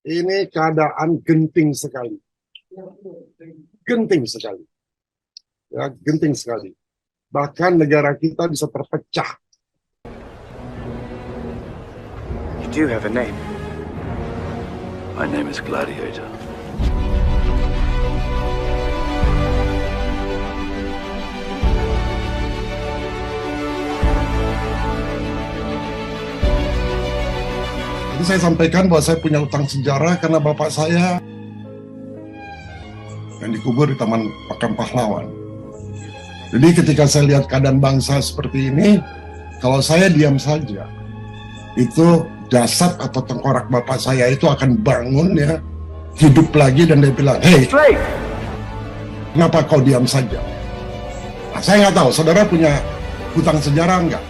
Ini keadaan genting sekali. Genting sekali. Ya, genting sekali. Bahkan negara kita bisa terpecah. You do have a name. My name is Gladiator. Jadi saya sampaikan bahwa saya punya utang sejarah karena bapak saya yang dikubur di Taman Makam Pahlawan. Jadi ketika saya lihat keadaan bangsa seperti ini, kalau saya diam saja, itu jasad atau tengkorak bapak saya itu akan bangun ya, hidup lagi dan dia bilang, "Hey, kenapa kau diam saja?" Nah, saya nggak tahu, saudara punya hutang sejarah enggak?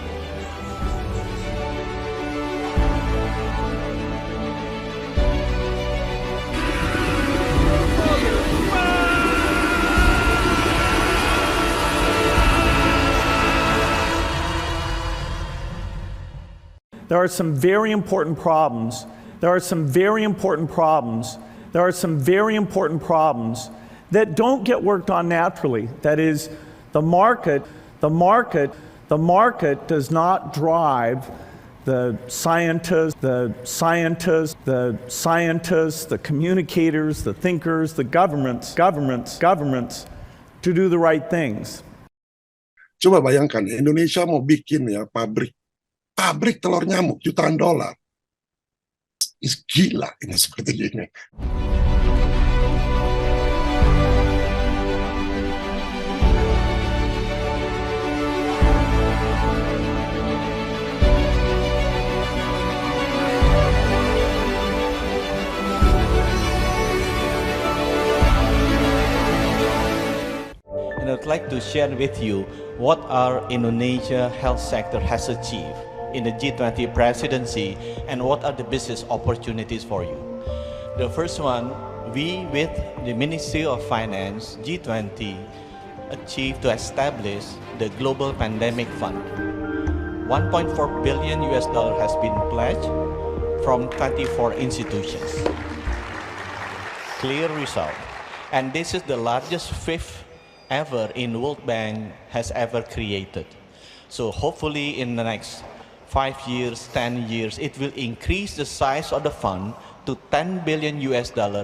There are some very important problems. There are some very important problems. There are some very important problems that don't get worked on naturally. That is, the market does not drive the scientists, the communicators, the thinkers, the governments to do the right things. Coba bayangkan, Indonesia mau bikin ya pabrik telur nyamuk jutaan dolar. Gila ini seperti ini. And I'd like to share with you what our Indonesia health sector has achieved in the G20 presidency and what are the business opportunities for you. The first one, we with the Ministry of Finance, G20, achieved to establish the Global Pandemic Fund. $1.4 billion has been pledged from 24 institutions. Clear result. And this is the largest fifth ever in World Bank has ever created. So hopefully in the next 5 years, 10 years, it will increase the size of the fund to $10 billion,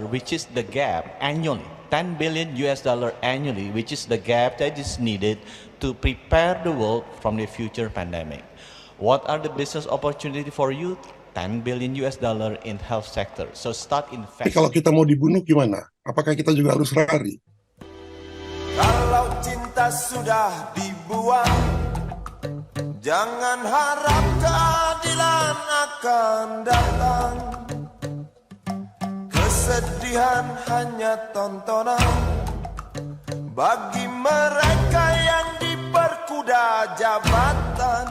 which is the gap annually. $10 billion annually, which is the gap that is needed to prepare the world from the future pandemic. What are the business opportunity for you? $10 billion in health sector. So start Tapi kalau kita mau dibunuh gimana? Apakah kita juga harus lari? Kalau cinta sudah dibuang, jangan harap keadilan akan datang. Kesedihan hanya tontonan bagi mereka yang diperkuda jabatan.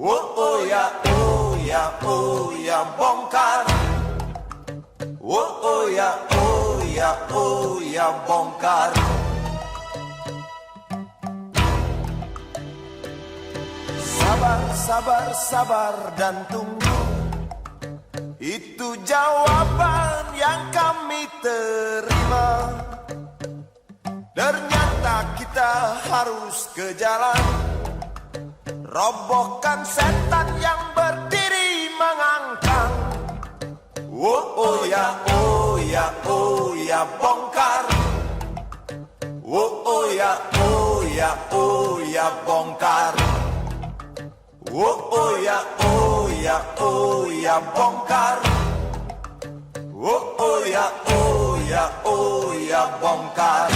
Oh ya, oh ya, oh ya, bongkar. Oh ya, oh ya, oh ya, bongkar. Sabar, sabar dan tunggu. Itu jawaban yang kami terima. Ternyata kita harus ke jalan, robohkan setan yang berdiri mengangkang. Oh ya, oh ya, oh ya, bongkar. Oh ya, oh ya, oh ya, bongkar. Oh ya, oh ya, oh ya, bongkar. Oh ya, oh ya, oh ya, bongkar.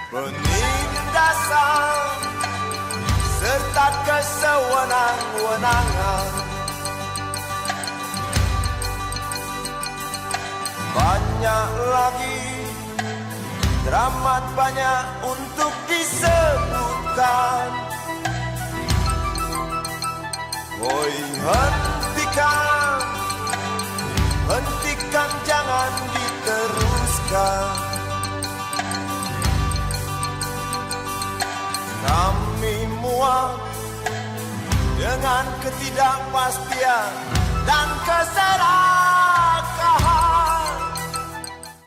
Penindasan serta kesewenang-wenangan, banyak lagi, teramat banyak untuk disebutkan. Woi, hentikan, jangan diteruskan. Kami muak dengan ketidakpastian dan kesedihan.